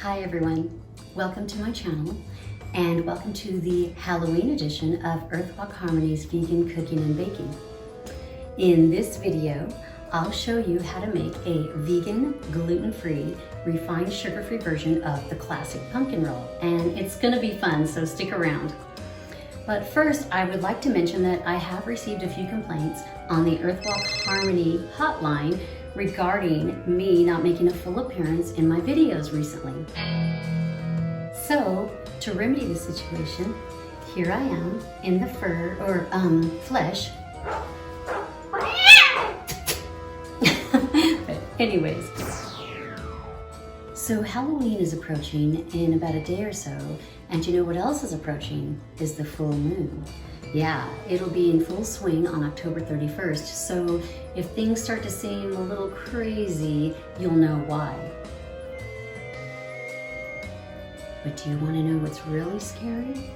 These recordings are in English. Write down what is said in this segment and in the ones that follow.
Hi everyone, welcome to my channel and welcome to the Halloween edition of Earthwalk Harmony's Vegan Cooking and Baking. In this video, I'll show you how to make a vegan, gluten-free, refined sugar-free version of the classic pumpkin roll. And it's gonna be fun, so stick around. But first, I would like to mention that I have received a few complaints on the Earthwalk Harmony hotline regarding me not making a full appearance in my videos recently. So, to remedy the situation, here I am in the flesh. But anyways, so Halloween is approaching in about a day or so, and you know what else is approaching is the full moon. Yeah, it'll be in full swing on October 31st, so if things start to seem a little crazy, you'll know why. But do you want to know what's really scary?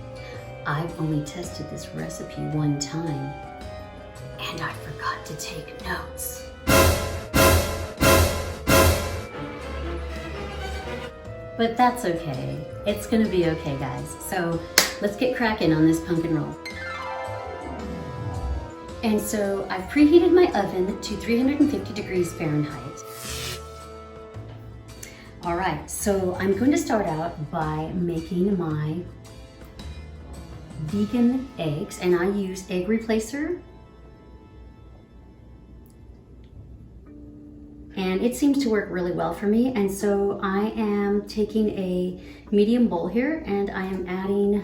I've only tested this recipe one time, and I forgot to take notes. But that's okay. It's gonna be okay, guys. So let's get cracking on this pumpkin roll. And so I've preheated my oven to 350 degrees Fahrenheit. All right, so I'm going to start out by making my vegan eggs, and I use egg replacer. And it seems to work really well for me. And so I am taking a medium bowl here and I am adding,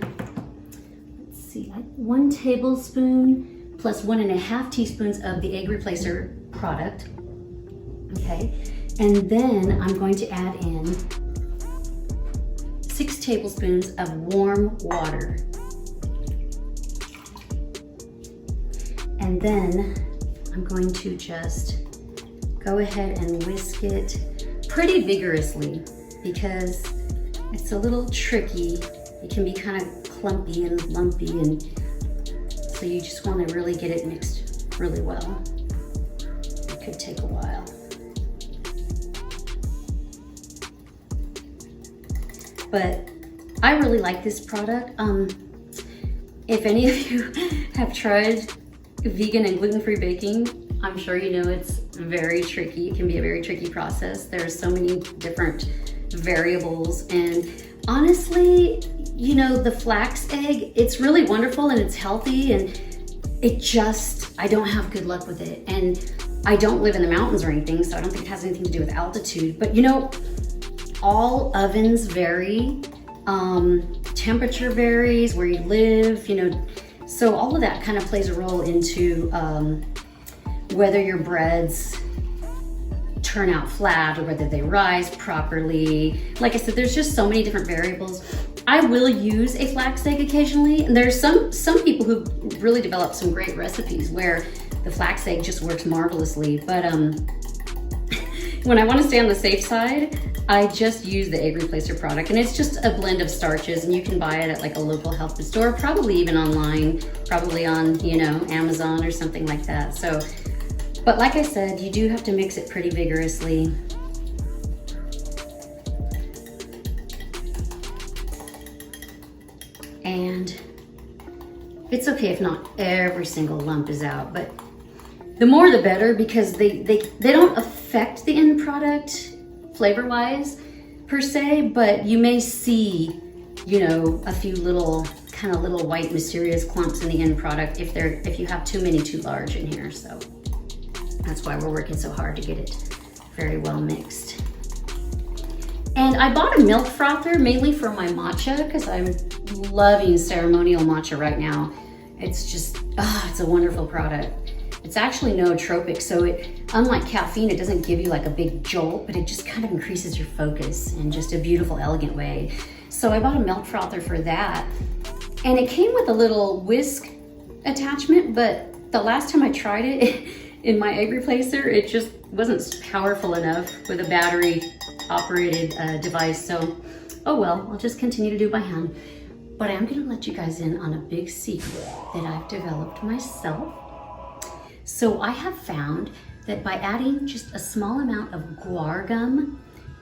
let's see, 1 tablespoon plus 1.5 teaspoons of the egg replacer product. Okay, and then I'm going to add in 6 tablespoons of warm water. And then I'm going to just go ahead and whisk it pretty vigorously because it's a little tricky. It can be kind of clumpy and lumpy, and so you just want to really get it mixed really well. It could take a while. But I really like this product. If any of you have tried vegan and gluten-free baking, I'm sure you know it's very tricky. It can be a very tricky process. There are so many different variables, and honestly, you know, the flax egg, it's really wonderful and it's healthy, and I don't have good luck with it. And I don't live in the mountains or anything, so I don't think it has anything to do with altitude. But you know, all ovens vary, temperature varies, where you live, you know, so all of that kind of plays a role into whether your breads turn out flat or whether they rise properly. Like I said, there's just so many different variables. I will use a flax egg occasionally, and there's some people who really develop some great recipes where the flax egg just works marvelously. But when I want to stay on the safe side, I just use the egg replacer product, and it's just a blend of starches, and you can buy it at like a local health food store, probably even online, probably on, you know, Amazon or something like that. So, but like I said, you do have to mix it pretty vigorously. And it's okay if not every single lump is out, but the more the better, because they don't affect the end product flavor-wise per se, but you may see, you know, a few little white mysterious clumps in the end product if you have too many too large in here. So that's why we're working so hard to get it very well mixed. And I bought a milk frother mainly for my matcha because I'm loving ceremonial matcha right now. It's just, it's a wonderful product. It's actually nootropic, so unlike caffeine, it doesn't give you like a big jolt, but it just kind of increases your focus in just a beautiful, elegant way. So I bought a milk frother for that. And it came with a little whisk attachment, but the last time I tried it in my egg replacer, it just wasn't powerful enough with a battery operated device. So, oh well, I'll just continue to do it by hand. But I'm gonna let you guys in on a big secret that I've developed myself. So I have found that by adding just a small amount of guar gum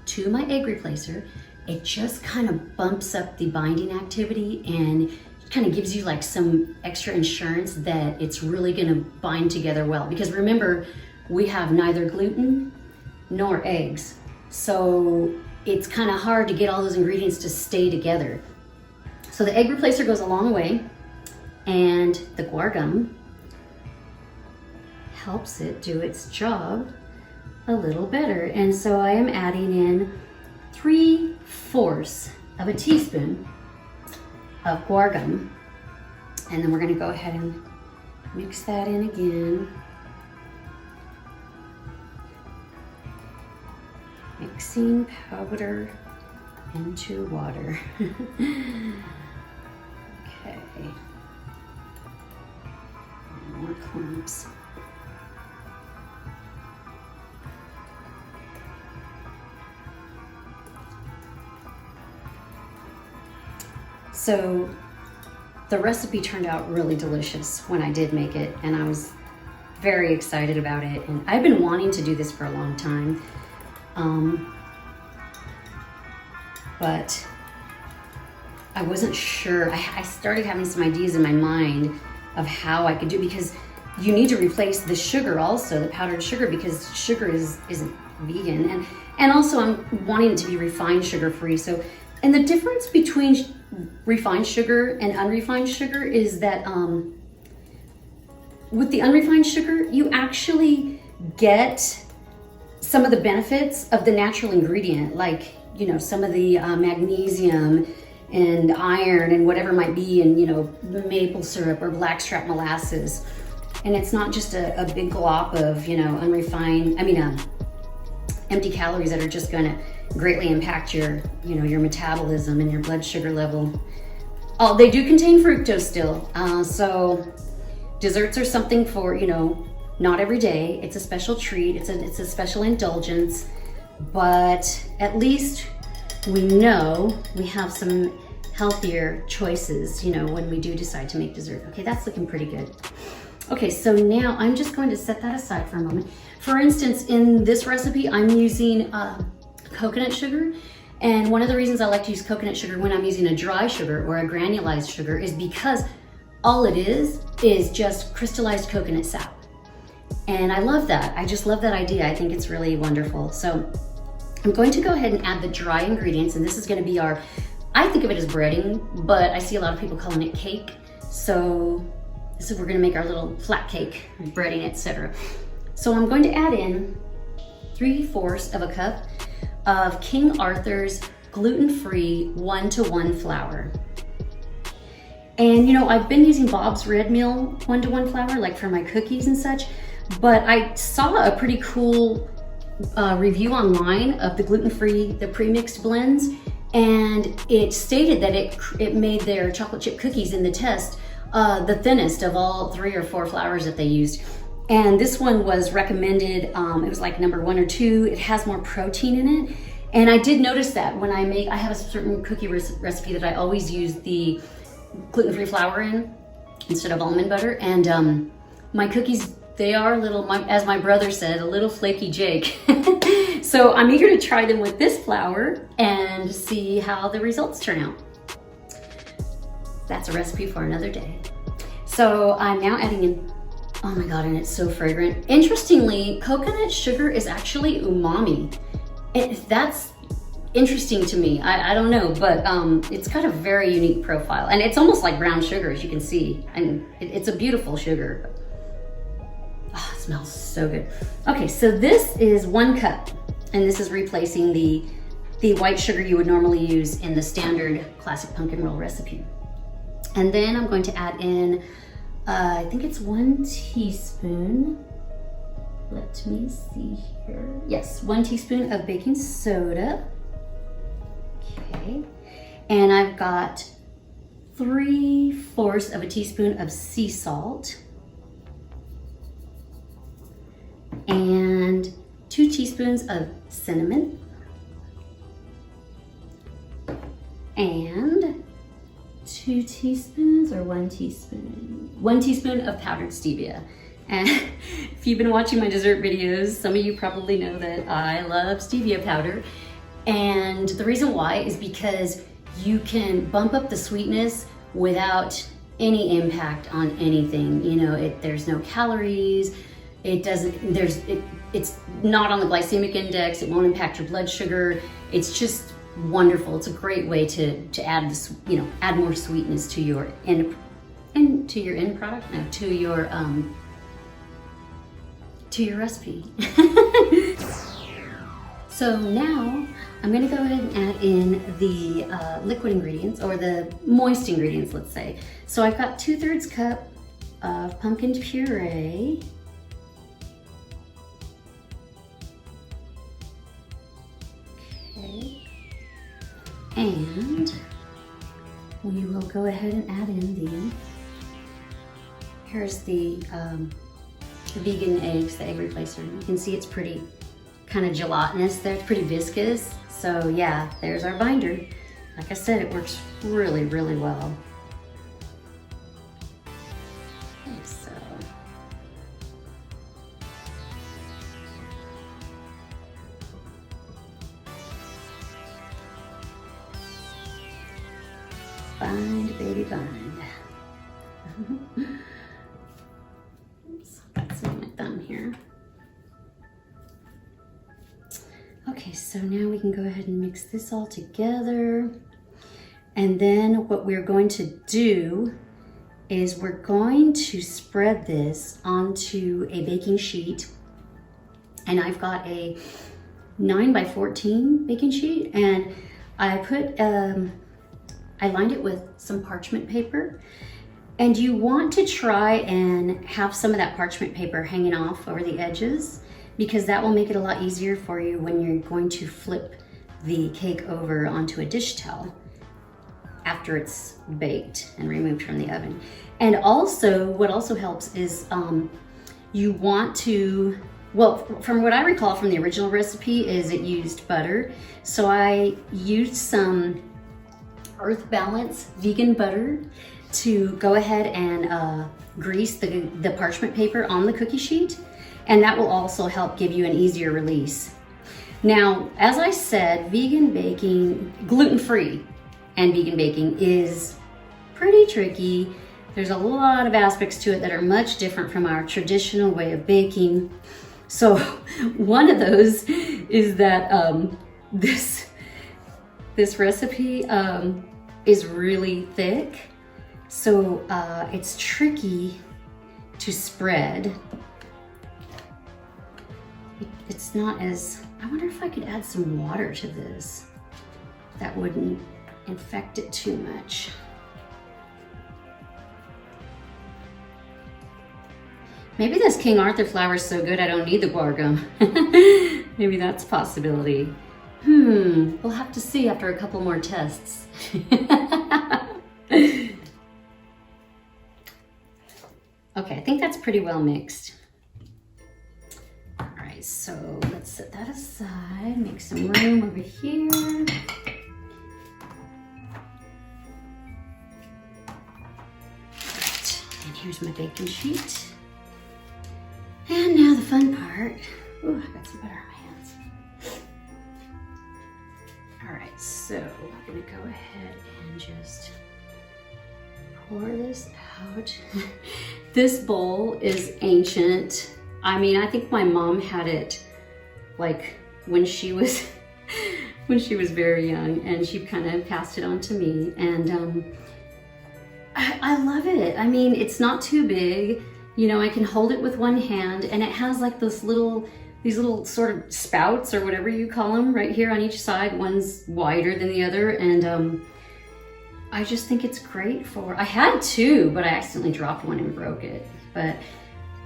to my egg replacer, it just kind of bumps up the binding activity and kind of gives you like some extra insurance that it's really gonna bind together well. Because remember, we have neither gluten nor eggs. So it's kind of hard to get all those ingredients to stay together. So the egg replacer goes a long way, and the Guar Gum helps it do its job a little better. And so I am adding in 3/4 of a teaspoon of Guar Gum. And then we're gonna go ahead and mix that in again. Mixing powder into water. Okay. More clumps. So the recipe turned out really delicious when I did make it, and I was very excited about it. And I've been wanting to do this for a long time. But I wasn't sure. I started having some ideas in my mind of how I could do, because you need to replace the sugar also, the powdered sugar, because sugar isn't vegan. And also I'm wanting it to be refined sugar free. So, and the difference between refined sugar and unrefined sugar is that with the unrefined sugar, you actually get some of the benefits of the natural ingredient, like, you know, some of the magnesium and iron and whatever might be in, you know, maple syrup or blackstrap molasses. And it's not just a big glop of, you know, empty calories that are just gonna greatly impact your, you know, your metabolism and your blood sugar level. Oh, they do contain fructose still. So desserts are something for, you know, not every day. It's a special treat. It's a special indulgence, but at least we know we have some healthier choices, you know, when we do decide to make dessert. Okay, that's looking pretty good. Okay, so now I'm just going to set that aside for a moment. For instance, in this recipe, I'm using coconut sugar. And one of the reasons I like to use coconut sugar when I'm using a dry sugar or a granulized sugar is because all it is just crystallized coconut sap. And I love that. I just love that idea. I think it's really wonderful. So I'm going to go ahead and add the dry ingredients, and this is going to be our, I think of it as breading, but I see a lot of people calling it cake. So this is, we're going to make our little flat cake, breading, etc. So I'm going to add in 3/4 of a cup of King Arthur's gluten-free 1-to-1 flour. And you know, I've been using Bob's Red Mill 1-to-1 flour, like for my cookies and such, but I saw a pretty cool review online of the gluten-free, the pre-mixed blends, and it stated that it made their chocolate chip cookies in the test the thinnest of all 3 or 4 flours that they used. And this one was recommended, it was like number 1 or 2. It has more protein in it. And I did notice that when I have a certain cookie recipe that I always use the gluten-free flour in instead of almond butter. And my cookies, they are a little, as my brother said, a little flaky Jake. So I'm eager to try them with this flour and see how the results turn out. That's a recipe for another day. So I'm now adding in, oh my God, and it's so fragrant. Interestingly, coconut sugar is actually umami. That's interesting to me. I don't know, but it's got a very unique profile. And it's almost like brown sugar, as you can see. And it's a beautiful sugar. Oh, it smells so good. Okay, so this is 1 cup. And this is replacing the white sugar you would normally use in the standard classic pumpkin roll recipe. And then I'm going to add in, I think it's 1 teaspoon. Let me see here. Yes, 1 teaspoon of baking soda. Okay. And I've got 3/4 of a teaspoon of sea salt. And 2 teaspoons of cinnamon. And 2 teaspoons or 1 teaspoon? 1 teaspoon of powdered stevia. And if you've been watching my dessert videos, some of you probably know that I love stevia powder. And the reason why is because you can bump up the sweetness without any impact on anything. You know, there's no calories. It doesn't, it's not on the glycemic index. It won't impact your blood sugar. It's just wonderful. It's a great way to add this, you know, add more sweetness to your end product, no, to your recipe. So now I'm gonna go ahead and add in the liquid ingredients, or the moist ingredients, let's say. So I've got 2/3 cup of pumpkin puree. Okay. And we will go ahead and add in here's the vegan eggs, the egg replacer. You can see it's pretty kind of gelatinous there. It's pretty viscous. So yeah, there's our binder. Like I said, it works really, really well. Okay, so. Bind, baby, bind. Oops, got some on my thumb here. Okay, so now we can go ahead and mix this all together. And then what we're going to do is we're going to spread this onto a baking sheet. And I've got a 9x14 baking sheet, and I put, I lined it with some parchment paper. And you want to try and have some of that parchment paper hanging off over the edges, because that will make it a lot easier for you when you're going to flip the cake over onto a dish towel after it's baked and removed from the oven. And also, what also helps is you want to, well, from what I recall from the original recipe is it used butter. So I used some Earth Balance vegan butter to go ahead and grease the parchment paper on the cookie sheet. And that will also help give you an easier release. Now, as I said, vegan baking, gluten-free and vegan baking is pretty tricky. There's a lot of aspects to it that are much different from our traditional way of baking. So one of those is that this recipe is really thick. So it's tricky to spread. It's not as, I wonder if I could add some water to this. That wouldn't infect it too much. Maybe this King Arthur flour is so good I don't need the Guar Gum. Maybe that's a possibility. We'll have to see after a couple more tests. Okay, I think that's pretty well mixed. So let's set that aside, make some room over here. Right, and here's my baking sheet. And now the fun part. Ooh, I got some butter on my hands. All right, so I'm gonna go ahead and just pour this out. This bowl is ancient. I mean, I think my mom had it like when she was very young, and she kind of passed it on to me. And I love it. I mean, it's not too big. You know, I can hold it with one hand, and it has like these little sort of spouts or whatever you call them right here on each side. One's wider than the other, and I just think it's great for, I had two, but I accidentally dropped one and broke it. But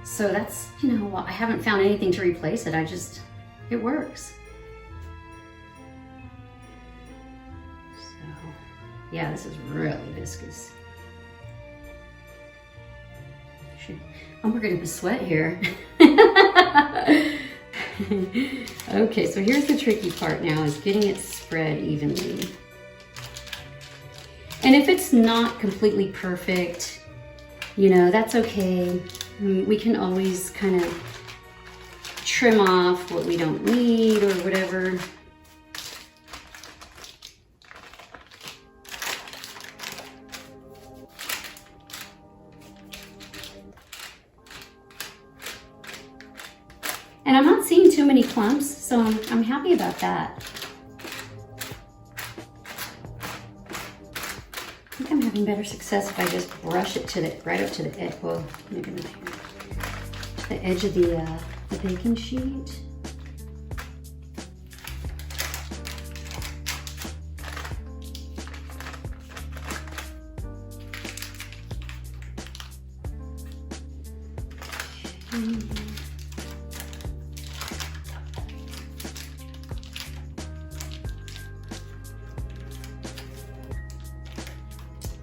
so that's, you know, I haven't found anything to replace it. It works. So, yeah, this is really viscous. I'm working up a sweat here. Okay, so here's the tricky part now, is getting it spread evenly. And if it's not completely perfect, you know, that's okay. We can always kind of trim off what we don't need or whatever. And I'm not seeing too many clumps, so I'm happy about that. I think I'm having better success if I just brush it to the right up to the edge. Well, maybe not here. To the edge of the baking sheet.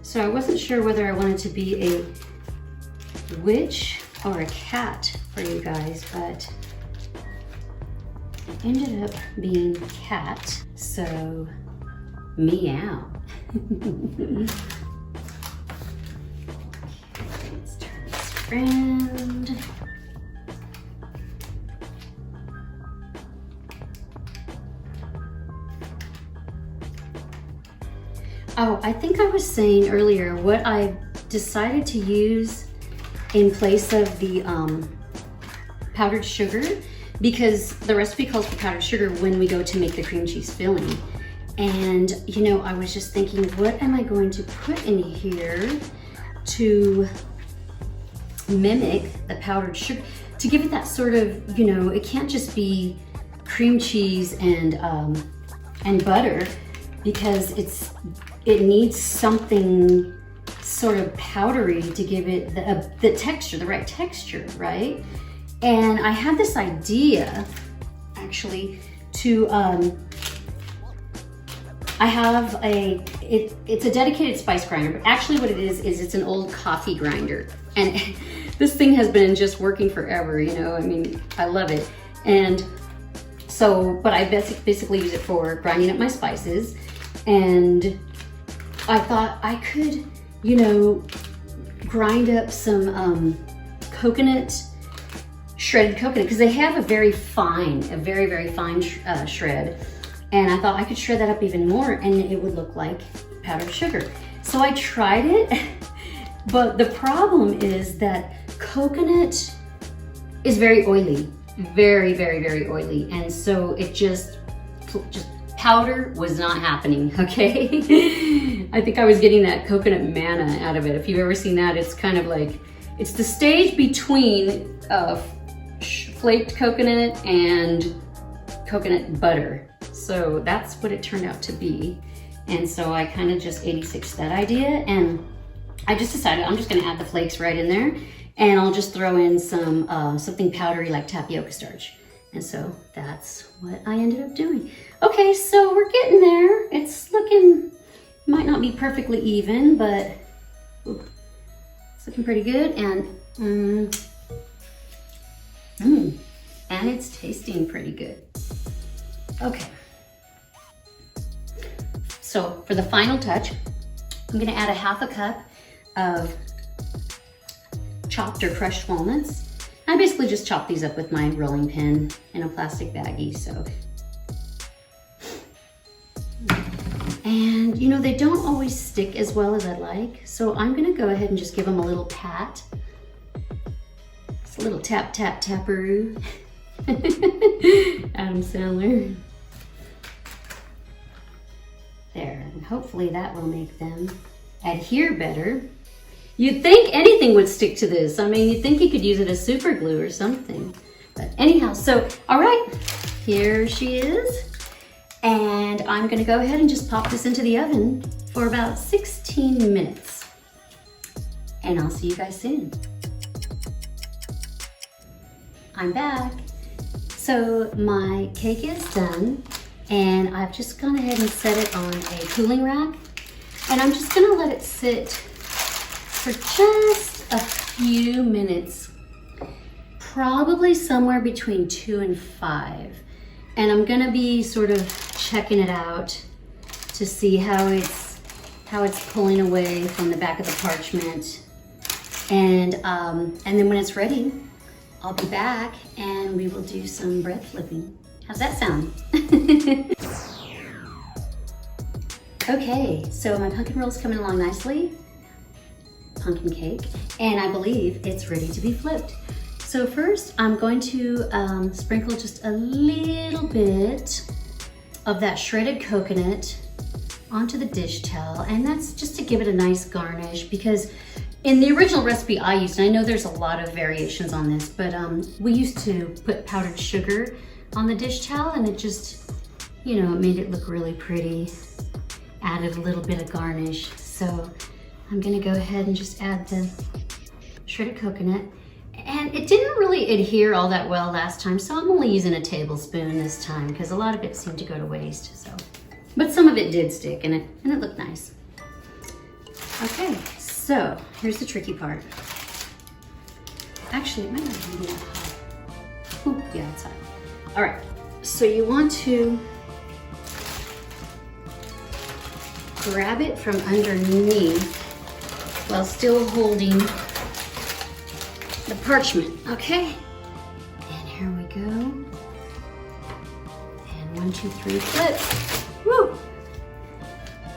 So I wasn't sure whether I wanted to be a witch or a cat for you guys, but it ended up being cat, so meow. Okay, let's turn this around. Oh, I think I was saying earlier what I decided to use in place of the powdered sugar, because the recipe calls for powdered sugar when we go to make the cream cheese filling. And you know, I was just thinking, what am I going to put in here to mimic the powdered sugar, to give it that sort of, you know, it can't just be cream cheese and butter, because it needs something sort of powdery to give it the texture, the right texture, right? And I had this idea, actually, to, I have it's a dedicated spice grinder, but actually what it is it's an old coffee grinder. And this thing has been just working forever, you know, I mean, I love it. And so, but I basically use it for grinding up my spices. And I thought I could, you know, grind up some coconut, shredded coconut, because they have a very, very fine shred. And I thought I could shred that up even more and it would look like powdered sugar. So I tried it, but the problem is that coconut is very oily, very oily. And so it just powder was not happening, okay? I think I was getting that coconut manna out of it. If you've ever seen that, it's kind of like, it's the stage between flaked coconut and coconut butter. So that's what it turned out to be. And so I kind of just 86'd that idea, and I just decided I'm just gonna add the flakes right in there, and I'll just throw in some something powdery like tapioca starch. And so that's what I ended up doing. Okay, so we're getting there. It's looking, might not be perfectly even, but ooh, it's looking pretty good. And and it's tasting pretty good. Okay. So for the final touch, I'm gonna add a half a cup of chopped or crushed walnuts. I basically just chop these up with my rolling pin in a plastic baggie, so. And you know, they don't always stick as well as I'd like, so I'm gonna go ahead and just give them a little pat. It's a little tap, tap, taparoo. Adam Sandler. There, and hopefully that will make them adhere better. You'd think anything would stick to this. I mean, you'd think you could use it as super glue or something. But anyhow, so, all right, here she is. And I'm gonna go ahead and just pop this into the oven for about 16 minutes. And I'll see you guys soon. I'm back. So my cake is done, and I've just gone ahead and set it on a cooling rack. And I'm just gonna let it sit for just a few minutes, probably somewhere between 2 and 5. And I'm gonna be sort of checking it out to see how it's pulling away from the back of the parchment. And then when it's ready, I'll be back and we will do some bread flipping. How's that sound? Okay, so my pumpkin roll's coming along nicely. Pumpkin cake, and I believe it's ready to be flipped. So first I'm going to sprinkle just a little bit of that shredded coconut onto the dish towel, and that's just to give it a nice garnish, because in the original recipe I used, and I know there's a lot of variations on this, but we used to put powdered sugar on the dish towel, and it just, you know, it made it look really pretty, added a little bit of garnish. So I'm gonna go ahead and just add the shredded coconut. And it didn't really adhere all that well last time, so I'm only using a tablespoon this time because a lot of it seemed to go to waste. So, but some of it did stick and it looked nice. Okay, so here's the tricky part. Actually, it might not even be that hot. Ooh, yeah, it's hot. All right, so you want to grab it from underneath while still holding the parchment, okay? And here we go. And 1, 2, 3, flip. Woo!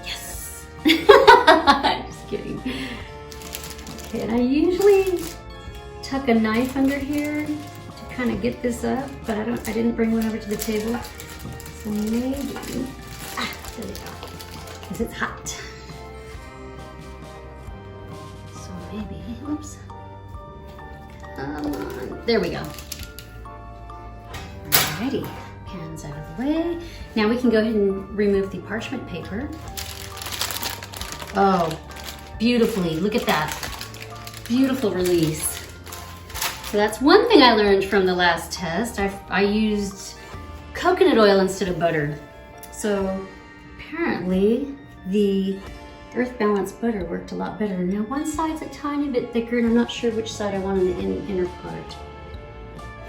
Yes! Just kidding. Okay, and I usually tuck a knife under here to kind of get this up, but I didn't bring one over to the table. So maybe, there we go, because it's hot. So maybe, whoops. Come on, there we go. Alrighty, pan's out of the way. Now we can go ahead and remove the parchment paper. Oh, beautifully, look at that. Beautiful release. So that's one thing I learned from the last test. I used coconut oil instead of butter. So apparently the Earth Balance butter worked a lot better. Now one side's a tiny bit thicker and I'm not sure which side I want on the inner part.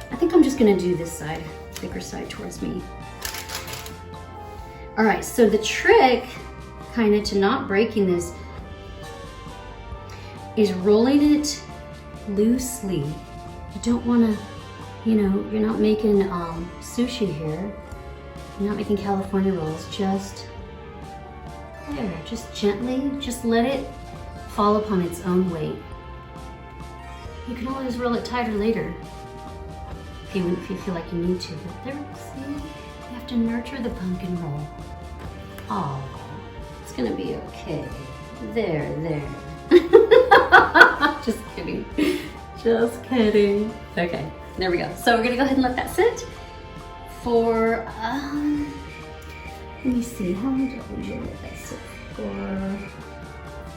I think I'm just gonna do this side, thicker side towards me. All right, so the trick kind of to not breaking this is rolling it loosely. You don't wanna, you know, you're not making sushi here. You're not making California rolls, just there, just gently, just let it fall upon its own weight. You can always roll it tighter later if you feel like you need to, but there, see, you have to nurture the pumpkin roll. Oh, it's gonna be okay. There. Just kidding, just kidding. Okay, there we go. So we're gonna go ahead and let that sit for, let me see, how long do we let that sit for?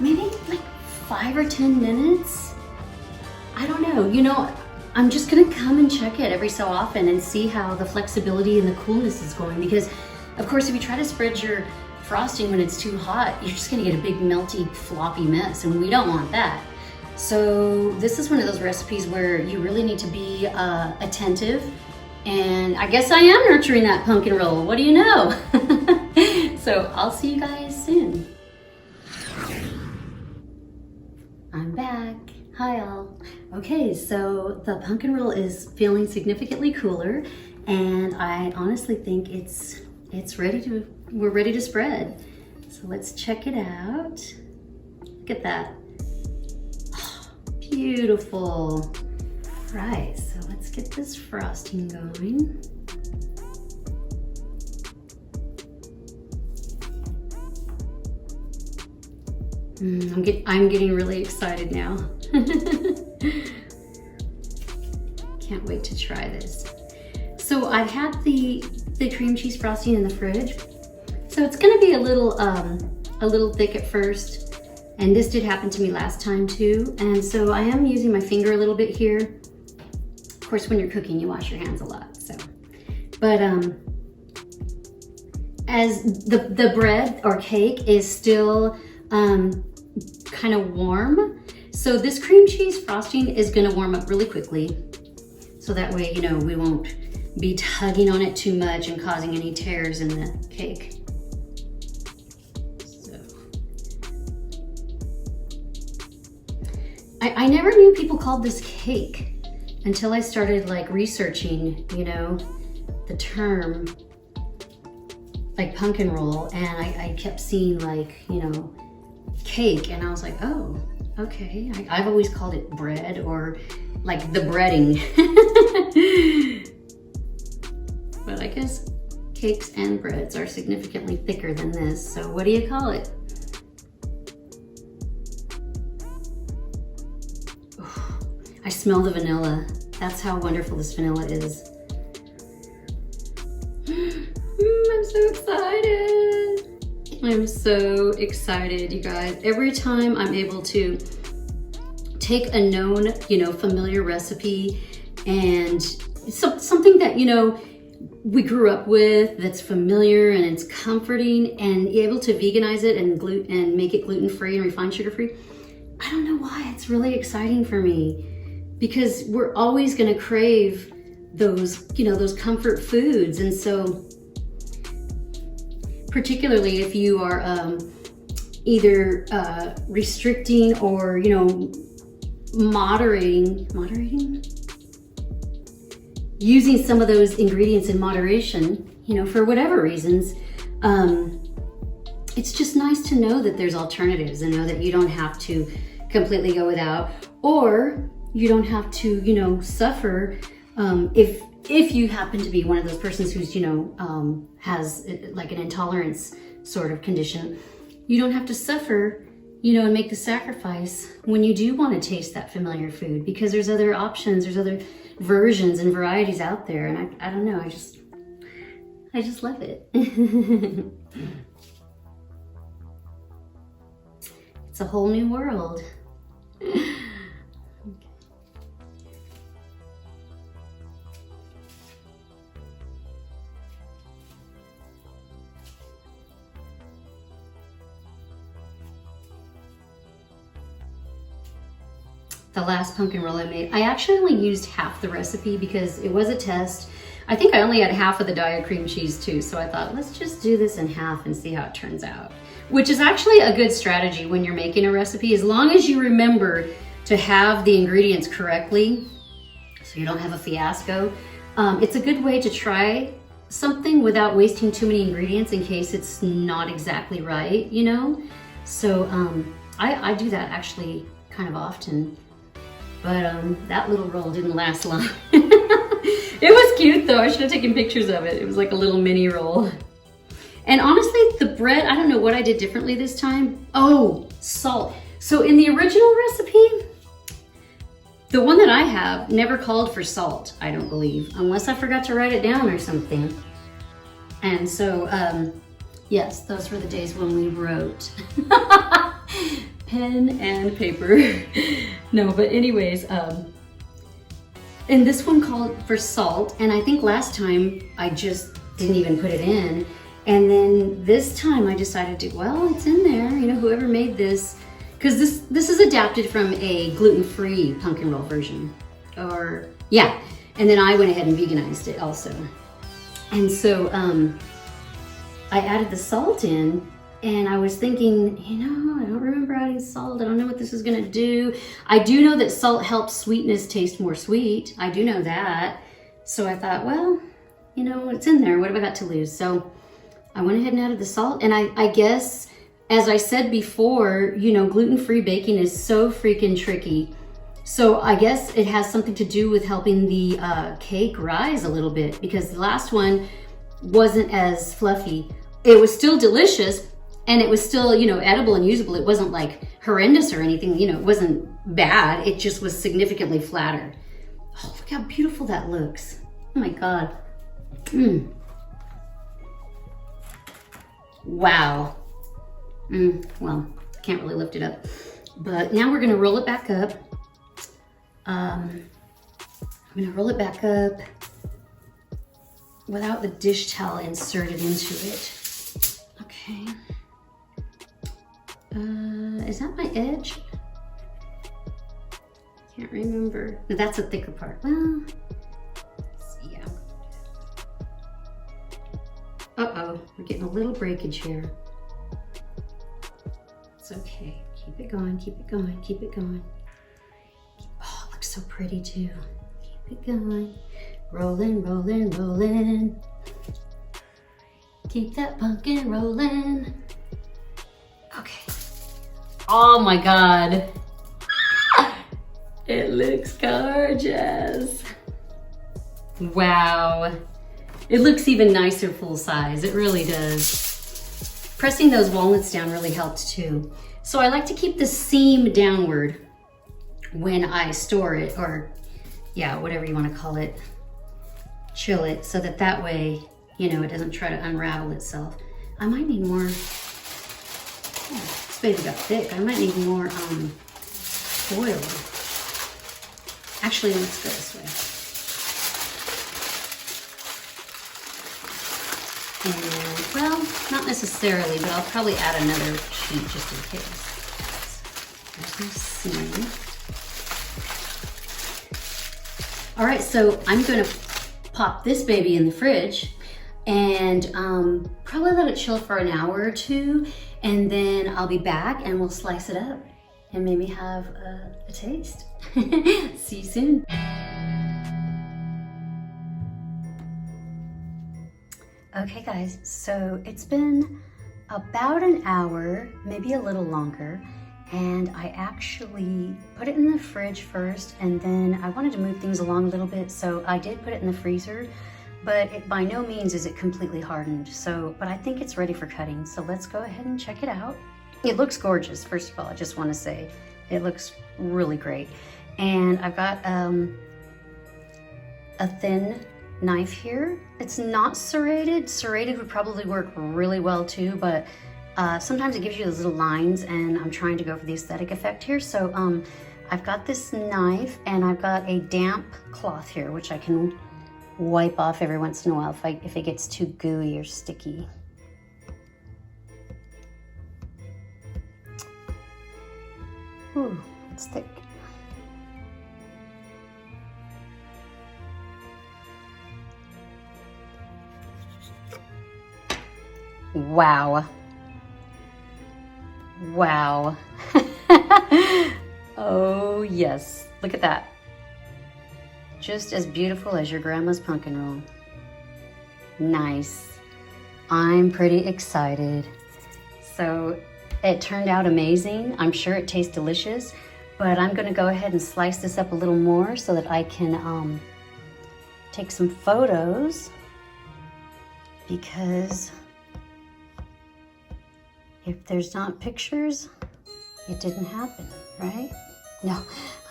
Maybe like 5 or 10 minutes? I don't know, you know, I'm just gonna come and check it every so often and see how the flexibility and the coolness is going, because of course if you try to spread your frosting when it's too hot, you're just gonna get a big melty floppy mess, and we don't want that. So this is one of those recipes where you really need to be attentive, and I guess I am nurturing that pumpkin roll, what do you know? So I'll see you guys soon. I'm back. Hi all. Okay, so the pumpkin roll is feeling significantly cooler, and I honestly think we're ready to spread. So let's check it out. Look at that. Oh, beautiful. Right, so let's get this frosting going. I'm getting really excited now. Can't wait to try this. So I've had the cream cheese frosting in the fridge, so it's gonna be a little thick at first, and this did happen to me last time too, and so I am using my finger a little bit here. Of course, when you're cooking, you wash your hands a lot, so. But as the bread or cake is still kind of warm, so this cream cheese frosting is gonna warm up really quickly, so that way, you know, we won't be tugging on it too much and causing any tears in the cake. So I never knew people called this cake until I started like researching, you know, the term like pumpkin roll, and I kept seeing like, you know, cake, and I was like, oh, Okay, I've always called it bread, or like the breading. But I guess cakes and breads are significantly thicker than this, so what do you call it? Oh, I smell the vanilla. That's how wonderful this vanilla is. I'm so excited. I'm so excited, you guys. Every time I'm able to take a known, familiar recipe and something that, we grew up with, that's familiar and it's comforting, and able to veganize it and make it gluten-free and refined sugar-free, I don't know why, it's really exciting for me, because we're always gonna crave those, those comfort foods. And so, particularly if you are either restricting or, moderating, using some of those ingredients in moderation, for whatever reasons, it's just nice to know that there's alternatives, and know that you don't have to completely go without, or you don't have to, suffer if you happen to be one of those persons who's, has like an intolerance sort of condition. You don't have to suffer, and make the sacrifice when you do want to taste that familiar food, because there's other options, there's other versions and varieties out there. And I don't know, I just love it. It's a whole new world. The last pumpkin roll I made, I actually only used half the recipe because it was a test. I think I only had half of the Diet cream cheese too, so I thought, let's just do this in half and see how it turns out. Which is actually a good strategy when you're making a recipe, as long as you remember to have the ingredients correctly, so you don't have a fiasco. It's a good way to try something without wasting too many ingredients in case it's not exactly right, So I do that actually kind of often. But that little roll didn't last long. It was cute though. I should have taken pictures of it. It was like a little mini roll. And honestly, the bread, I don't know what I did differently this time. Oh, salt. So in the original recipe, the one that I have never called for salt, I don't believe, unless I forgot to write it down or something. And so, yes, those were the days when we wrote. Pen and paper. No, but anyways, and this one called for salt, and I think last time I just didn't even put it in, and then this time I decided to, well, it's in there, whoever made this, because this is adapted from a gluten-free pumpkin roll version, or yeah, and then I went ahead and veganized it also. And so I added the salt in, and I was thinking, I don't remember adding salt. I don't know what this is gonna do. I do know that salt helps sweetness taste more sweet. I do know that. So I thought, well, it's in there. What have I got to lose? So I went ahead and added the salt. And I guess, as I said before, gluten-free baking is so freaking tricky. So I guess it has something to do with helping the cake rise a little bit, because the last one wasn't as fluffy. It was still delicious, and it was still, edible and usable. It wasn't like horrendous or anything, it wasn't bad. It just was significantly flatter. Oh, look how beautiful that looks. Oh my God. Wow. Well, I can't really lift it up. But now we're gonna roll it back up. I'm gonna roll it back up without the dish towel inserted into it. Okay. Is that my edge? Can't remember. No, that's a thicker part. Well, yeah. Uh-oh, we're getting a little breakage here. It's okay. Keep it going, keep it going, keep it going. Oh, it looks so pretty too. Keep it going. Rolling, rolling, rolling. Keep that pumpkin rolling. Okay. Oh my God. It looks gorgeous. Wow. It looks even nicer full size. It really does. Pressing those walnuts down really helped too. So I like to keep the seam downward when I store it, or yeah, whatever you want to call it, chill it, so that way, you know, it doesn't try to unravel itself. I might need more, this baby got thick. I might need more foil. Actually, let's go this way. And, well, not necessarily, but I'll probably add another sheet just in case. There's my seam. All right, so I'm gonna pop this baby in the fridge and probably let it chill for an hour or two, and then I'll be back and we'll slice it up and maybe have a taste. See you soon. Okay guys, so it's been about an hour, maybe a little longer, and I actually put it in the fridge first, and then I wanted to move things along a little bit, so I did put it in the freezer, but it, by no means is it completely hardened, but I think it's ready for cutting, so let's go ahead and check it out. It looks gorgeous, first of all, I just want to say. It looks really great. And I've got a thin knife here. It's not serrated. Serrated would probably work really well too, but sometimes it gives you those little lines, and I'm trying to go for the aesthetic effect here. So I've got this knife, and I've got a damp cloth here, which I can wipe off every once in a while if it gets too gooey or sticky. Ooh, it's thick. Wow. Wow. Oh yes, look at that. Just as beautiful as your grandma's pumpkin roll. Nice. I'm pretty excited. So it turned out amazing. I'm sure it tastes delicious, but I'm gonna go ahead and slice this up a little more so that I can take some photos, because if there's not pictures, it didn't happen, right? No,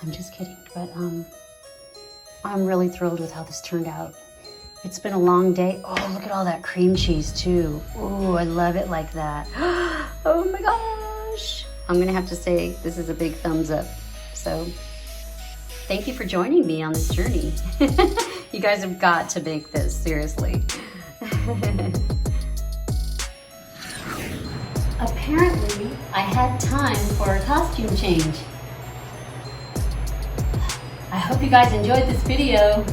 I'm just kidding, but I'm really thrilled with how this turned out. It's been a long day. Oh, look at all that cream cheese too. Oh, I love it like that. Oh my gosh. I'm gonna have to say this is a big thumbs up. So thank you for joining me on this journey. You guys have got to bake this, seriously. Apparently, I had time for a costume change. I hope you guys enjoyed this video.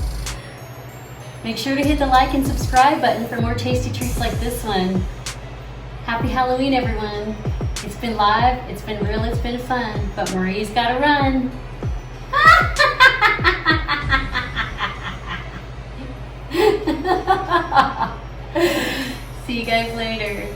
Make sure to hit the like and subscribe button for more tasty treats like this one. Happy Halloween, everyone. It's been live, it's been real, it's been fun, but Marie's gotta run. See you guys later.